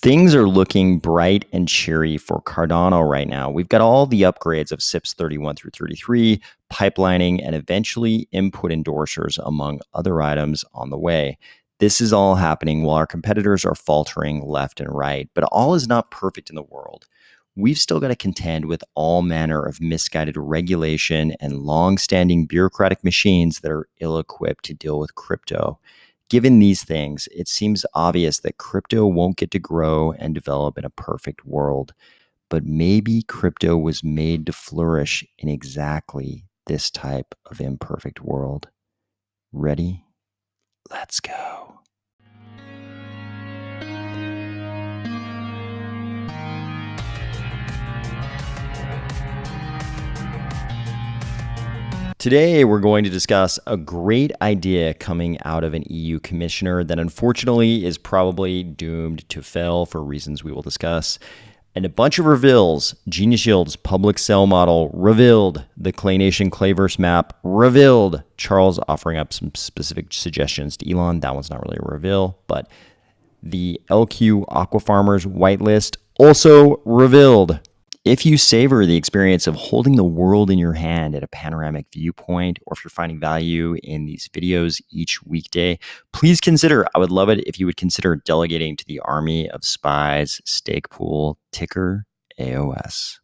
Things are looking bright and cheery for Cardano right now. We've got all the upgrades of CIPs 31 through 33, pipelining, and eventually input endorsers, among other items, on the way. This is all happening while our competitors are faltering left and right, but all is not perfect in the world. We've still got to contend with all manner of misguided regulation and long-standing bureaucratic machines that are ill-equipped to deal with crypto. Given these things, it seems obvious that crypto won't get to grow and develop in a perfect world. But maybe crypto was made to flourish in exactly this type of imperfect world. Ready? Let's go. Today, we're going to discuss a great idea coming out of an EU commissioner that unfortunately is probably doomed to fail for reasons we will discuss. And a bunch of reveals. Genius Yield's public sell model revealed. The Clay Nation Clayverse map revealed. Charles offering up some specific suggestions to Elon. That one's not really a reveal, but the LQ AquaFarmers whitelist also revealed. If you savor the experience of holding the world in your hand at a panoramic viewpoint, or if you're finding value in these videos each weekday, please consider, I would love it if you would consider delegating to the army of Spies stake pool, ticker AOS.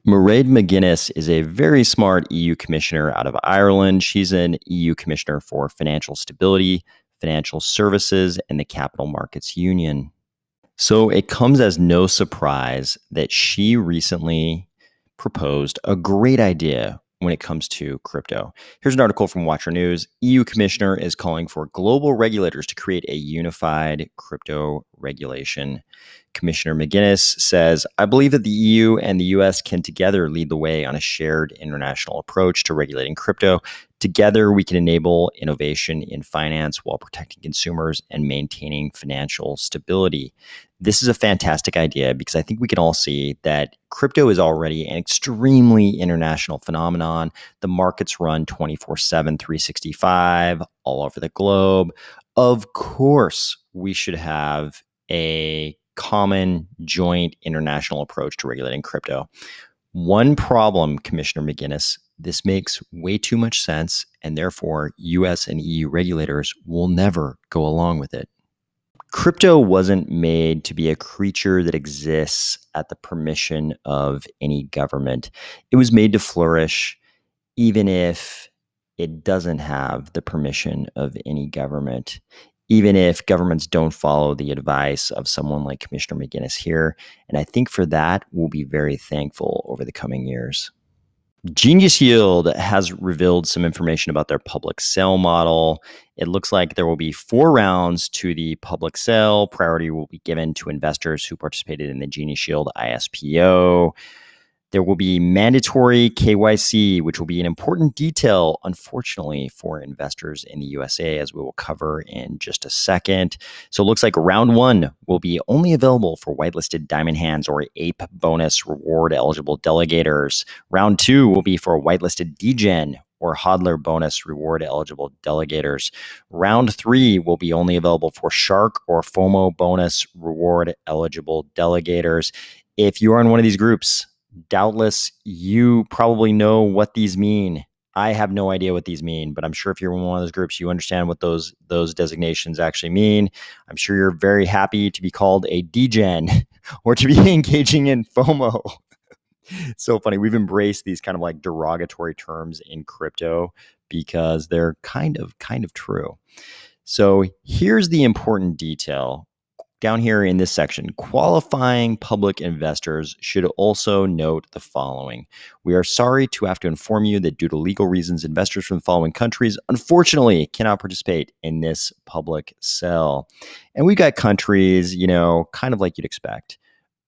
Mairead McGuinness is a very smart EU commissioner out of Ireland. She's an EU commissioner for financial stability, financial services, and the Capital Markets Union. So it comes as no surprise that she recently proposed a great idea when it comes to crypto. Here's an article from Watcher News. EU Commissioner is calling for global regulators to create a unified crypto regulation. Commissioner McGuinness says, I believe that the EU and the US can together lead the way on a shared international approach to regulating crypto. Together, we can enable innovation in finance while protecting consumers and maintaining financial stability. This is a fantastic idea because I think we can all see that crypto is already an extremely international phenomenon. The markets run 24/7, 365 all over the globe. Of course, we should have a common joint international approach to regulating crypto. One problem, Commissioner McGuinness, this makes way too much sense, and therefore US and EU regulators will never go along with it. Crypto wasn't made to be a creature that exists at the permission of any government. It was made to flourish even if it doesn't have the permission of any government, even if governments don't follow the advice of someone like Commissioner McGuinness here. And I think for that, we'll be very thankful over the coming years. Genius Yield has revealed some information about their public sale model. It looks like there will be 4 rounds to the public sale. Priority will be given to investors who participated in the Genius Yield ISPO. There will be mandatory KYC, which will be an important detail, unfortunately, for investors in the USA, as we will cover in just a second. So it looks like round 1 will be only available for whitelisted diamond hands or ape bonus reward eligible delegators. Round 2 will be for whitelisted degen or hodler bonus reward eligible delegators. Round 3 will be only available for shark or FOMO bonus reward eligible delegators. If you are in one of these groups, doubtless you probably know what these mean. I have no idea what these mean, but I'm sure if you're in one of those groups, you understand what those designations actually mean. I'm sure you're very happy to be called a degen or to be engaging in FOMO. It's so funny. We've embraced these kind of like derogatory terms in crypto because they're kind of true. So here's the important detail. Down here in this section, qualifying public investors should also note the following. We are sorry to have to inform you that due to legal reasons, investors from the following countries, unfortunately, cannot participate in this public sale. And we've got countries, kind of like you'd expect.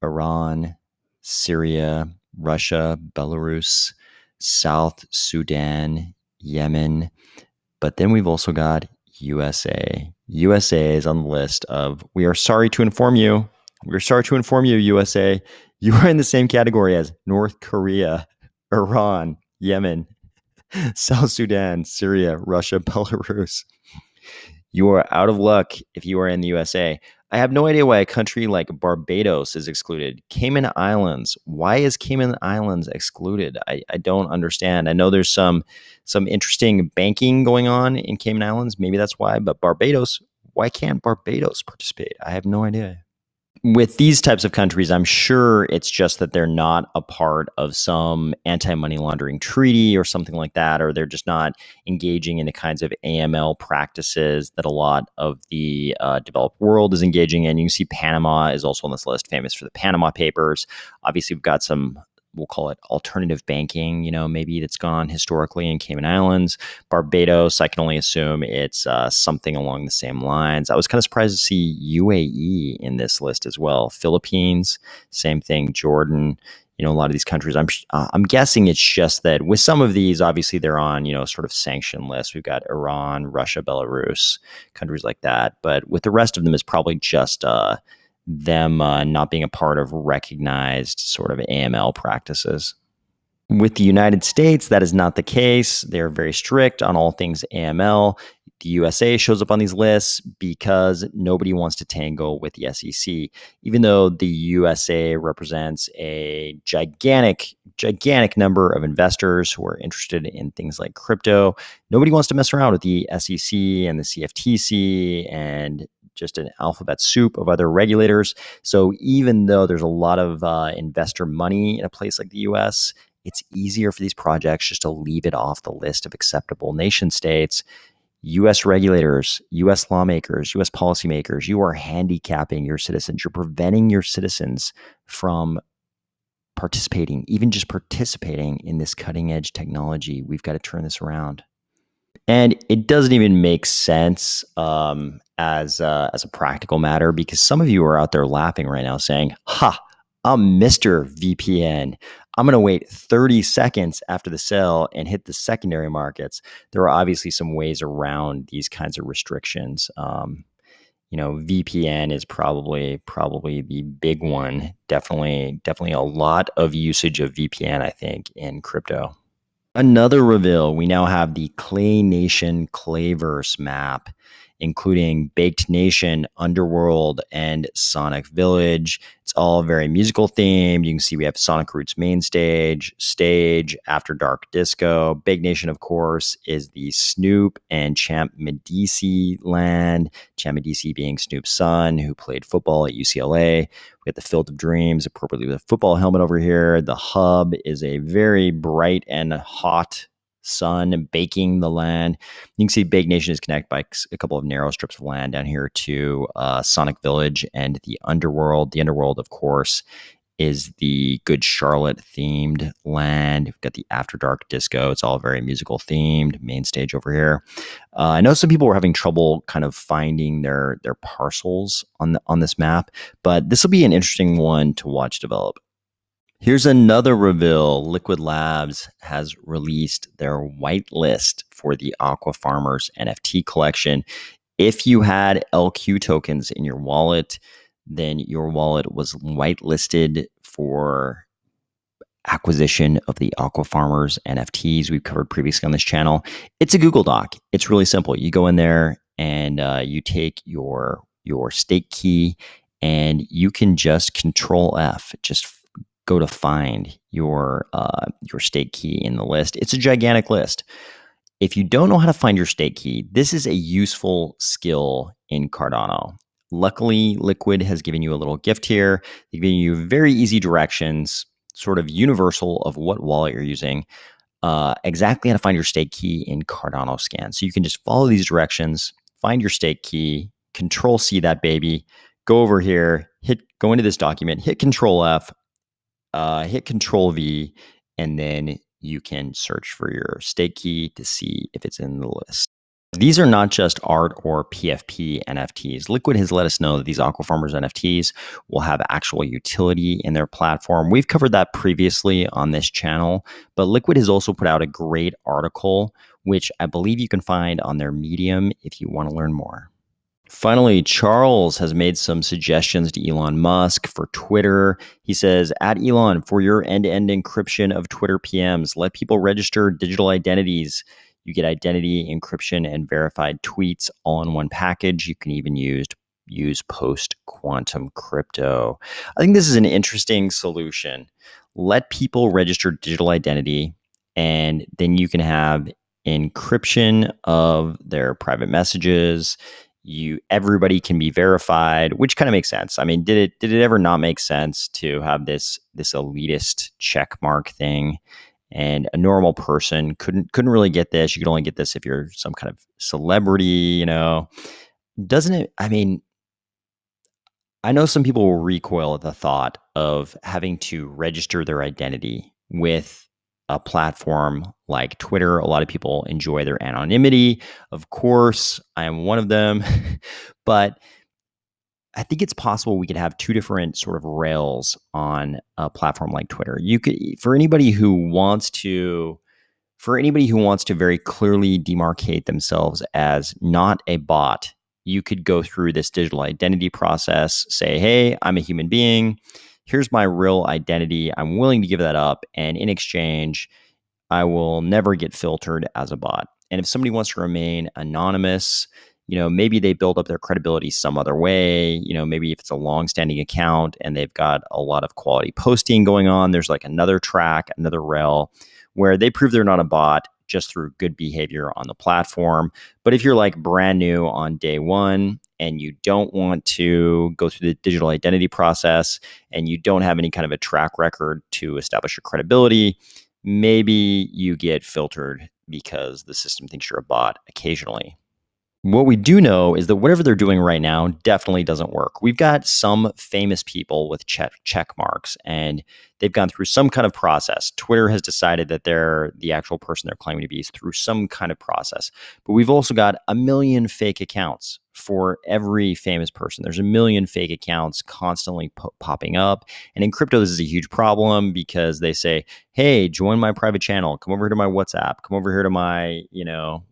Iran, Syria, Russia, Belarus, South Sudan, Yemen. But then we've also got USA. USA is on the list of, we are sorry to inform you. We're sorry to inform you, USA. You are in the same category as North Korea, Iran, Yemen, South Sudan, Syria, Russia, Belarus. You are out of luck if you are in the USA. I have no idea why a country like Barbados is excluded. Cayman Islands. Why is Cayman Islands excluded? I don't understand. I know there's some interesting banking going on in Cayman Islands. Maybe that's why. But Barbados, why can't Barbados participate? I have no idea. With these types of countries, I'm sure it's just that they're not a part of some anti-money laundering treaty or something like that, or they're just not engaging in the kinds of AML practices that a lot of the developed world is engaging in. You can see Panama is also on this list, famous for the Panama Papers. Obviously, we've got some, we'll call it alternative banking, maybe that's gone on historically in Cayman Islands. Barbados, I can only assume it's something along the same lines. I was kind of surprised to see UAE in this list as well. Philippines, same thing. Jordan, a lot of these countries. I'm guessing it's just that with some of these, obviously they're on, sort of sanction lists. We've got Iran, Russia, Belarus, countries like that. But with the rest of them, it's probably just them not being a part of recognized sort of AML practices. With the United States, that is not the case. They're very strict on all things AML. The USA shows up on these lists because nobody wants to tangle with the SEC. Even though the USA represents a gigantic number of investors who are interested in things like crypto, nobody wants to mess around with the SEC and the CFTC and just an alphabet soup of other regulators. So even though there's a lot of investor money in a place like the US, it's easier for these projects just to leave it off the list of acceptable nation states. US regulators, US lawmakers, US policymakers, you are handicapping your citizens. You're preventing your citizens from participating, even just participating in this cutting edge technology. We've got to turn this around. And it doesn't even make sense as a practical matter, because some of you are out there laughing right now saying, ha, I'm Mr. VPN. I'm going to wait 30 seconds after the sale and hit the secondary markets. There are obviously some ways around these kinds of restrictions. VPN is probably the big one. Definitely a lot of usage of VPN, I think, in crypto. Another reveal, we now have the Clay Nation Clayverse map, including Baked Nation, Underworld, and Sonic Village. It's all very musical themed. You can see we have Sonic Roots main stage, After Dark Disco. Baked Nation, of course, is the Snoop and Champ Medici land. Champ Medici being Snoop's son, who played football at UCLA. We got the Field of Dreams, appropriately with a football helmet over here. The hub is a very bright and hot sun baking the land. You can see Baked Nation is connected by a couple of narrow strips of land down here to Sonic Village and the Underworld. The Underworld, of course, is the Good Charlotte themed land. We've got the After Dark Disco. It's all very musical themed. Main stage over here. I know some people were having trouble kind of finding their parcels on this map, but this will be an interesting one to watch develop. Here's another reveal. Liqwid Labs has released their whitelist for the AquaFarmers NFT collection. If you had LQ tokens in your wallet, then your wallet was whitelisted for acquisition of the AquaFarmers NFTs we've covered previously on this channel. It's a Google Doc. It's really simple. You go in there and you take your stake key and you can just Control F, just go to find your stake key in the list. It's a gigantic list. If you don't know how to find your stake key, this is a useful skill in Cardano. Luckily, Liqwid has given you a little gift here. They've given you very easy directions, sort of universal of what wallet you're using, exactly how to find your stake key in Cardano Scan. So you can just follow these directions, find your stake key, Control C that baby, go over here, go into this document, hit Control F, hit Control V, and then you can search for your stake key to see if it's in the list. These are not just art or PFP NFTs. Liqwid has let us know that these AquaFarmers NFTs will have actual utility in their platform. We've covered that previously on this channel, but Liqwid has also put out a great article, which I believe you can find on their Medium if you want to learn more. Finally, Charles has made some suggestions to Elon Musk for Twitter. He says, at Elon, for your end-to-end encryption of Twitter PMs, let people register digital identities. You get identity, encryption, and verified tweets all in one package. You can even use use post-quantum crypto. I think this is an interesting solution. Let people register digital identity, and then you can have encryption of their private messages. Everybody can be verified, which kind of makes sense. I mean, did it ever not make sense to have this elitist check mark thing? And a normal person couldn't really get this. You could only get this if you're some kind of celebrity, Doesn't it? I mean, I know some people will recoil at the thought of having to register their identity with a platform like Twitter. A lot of people enjoy their anonymity. Of course, I am one of them. But I think it's possible we could have two different sort of rails on a platform like Twitter. You could, for anybody who wants to very clearly demarcate themselves as not a bot, you could go through this digital identity process, say, hey, I'm a human being. Here's my real identity. I'm willing to give that up. And in exchange, I will never get filtered as a bot. And if somebody wants to remain anonymous, maybe they build up their credibility some other way. Maybe if it's a long-standing account and they've got a lot of quality posting going on, there's like another track, another rail where they prove they're not a bot just through good behavior on the platform. But if you're like brand new on day one and you don't want to go through the digital identity process and you don't have any kind of a track record to establish your credibility, maybe you get filtered because the system thinks you're a bot occasionally. What we do know is that whatever they're doing right now definitely doesn't work. We've got some famous people with check marks, and they've gone through some kind of process. Twitter has decided that they're the actual person they're claiming to be is through some kind of process. But we've also got a million fake accounts for every famous person. There's a million fake accounts constantly popping up. And in crypto, this is a huge problem because they say, hey, join my private channel. Come over here to my WhatsApp. Come over here to my,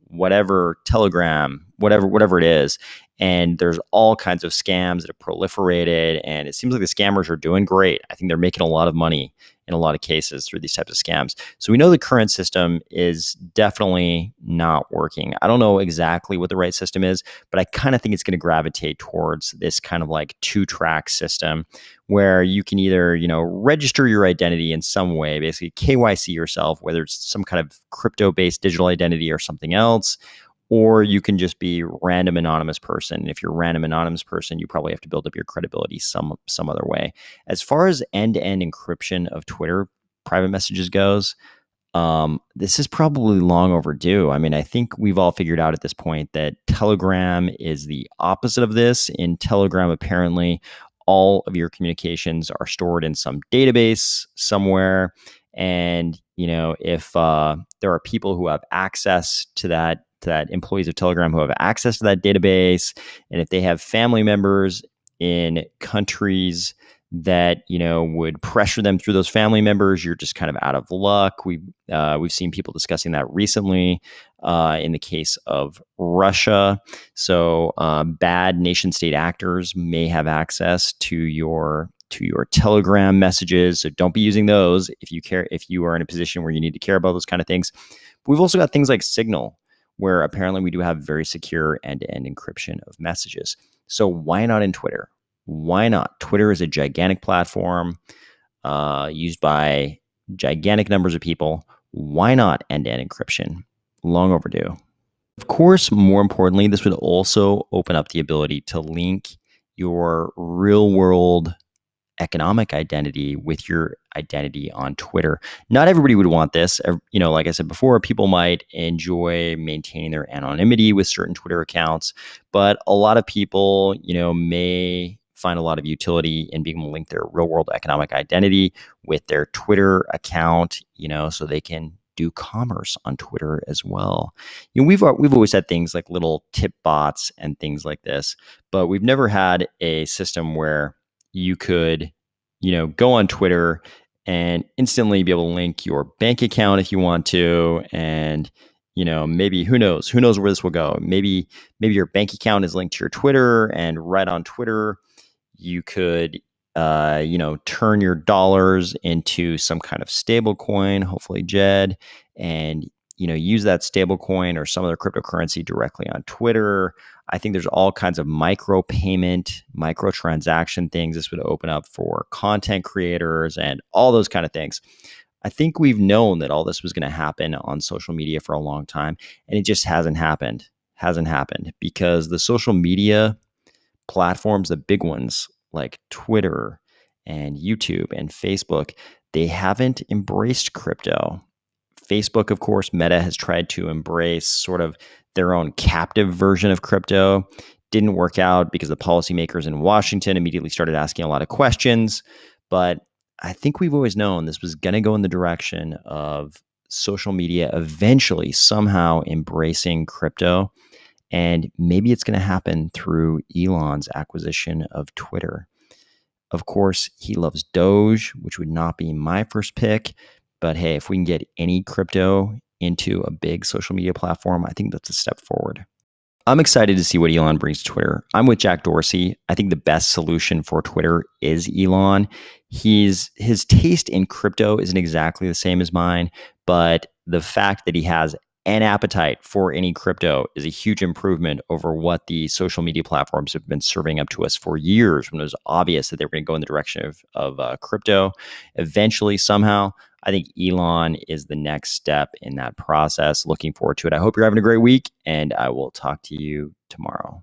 whatever, Telegram, whatever it is. And there's all kinds of scams that have proliferated. And it seems like the scammers are doing great. I think they're making a lot of money in a lot of cases through these types of scams. So we know the current system is definitely not working. I don't know exactly what the right system is, but I kind of think it's going to gravitate towards this kind of like two-track system where you can either, register your identity in some way, basically KYC yourself, whether it's some kind of crypto-based digital identity or something else, or you can just be random anonymous person. If you're a random anonymous person, you probably have to build up your credibility some other way. As far as end-to-end encryption of Twitter private messages goes, this is probably long overdue. I mean, I think we've all figured out at this point that Telegram is the opposite of this. In Telegram, apparently, all of your communications are stored in some database somewhere. And, if there are people who have access to that employees of Telegram who have access to that database, and if they have family members in countries that would pressure them through those family members, you're just kind of out of luck. We've seen people discussing that recently in the case of Russia. So bad nation state actors may have access to your Telegram messages. So don't be using those if you are in a position where you need to care about those kind of things. But we've also got things like Signal, where apparently we do have very secure end-to-end encryption of messages. So why not in Twitter? Why not? Twitter is a gigantic platform used by gigantic numbers of people. Why not end-to-end encryption? Long overdue. Of course, more importantly, this would also open up the ability to link your real-world economic identity with your identity on Twitter. Not everybody would want this. Like I said before, people might enjoy maintaining their anonymity with certain Twitter accounts, but a lot of people, may find a lot of utility in being able to link their real world economic identity with their Twitter account, so they can do commerce on Twitter as well. We've always had things like little tip bots and things like this, but we've never had a system where you could, go on Twitter and instantly be able to link your bank account if you want to. And, maybe who knows where this will go. Maybe your bank account is linked to your Twitter, and right on Twitter, you could, turn your dollars into some kind of stable coin, hopefully JED. And use that stable coin or some other cryptocurrency directly on Twitter. I think there's all kinds of micro payment, micro transaction things this would open up for content creators and all those kind of things. I think we've known that all this was going to happen on social media for a long time, and it just hasn't happened. Hasn't happened because the social media platforms, the big ones like Twitter and YouTube and Facebook, they haven't embraced crypto. Facebook, of course, Meta has tried to embrace sort of their own captive version of crypto. Didn't work out because the policymakers in Washington immediately started asking a lot of questions. But I think we've always known this was going to go in the direction of social media eventually somehow embracing crypto. And maybe it's going to happen through Elon's acquisition of Twitter. Of course, he loves Doge, which would not be my first pick. But hey, if we can get any crypto into a big social media platform, I think that's a step forward. I'm excited to see what Elon brings to Twitter. I'm with Jack Dorsey. I think the best solution for Twitter is Elon. His taste in crypto isn't exactly the same as mine, but the fact that he has an appetite for any crypto is a huge improvement over what the social media platforms have been serving up to us for years when it was obvious that they were going to go in the direction of crypto. Eventually, somehow, I think Elon is the next step in that process. Looking forward to it. I hope you're having a great week, and I will talk to you tomorrow.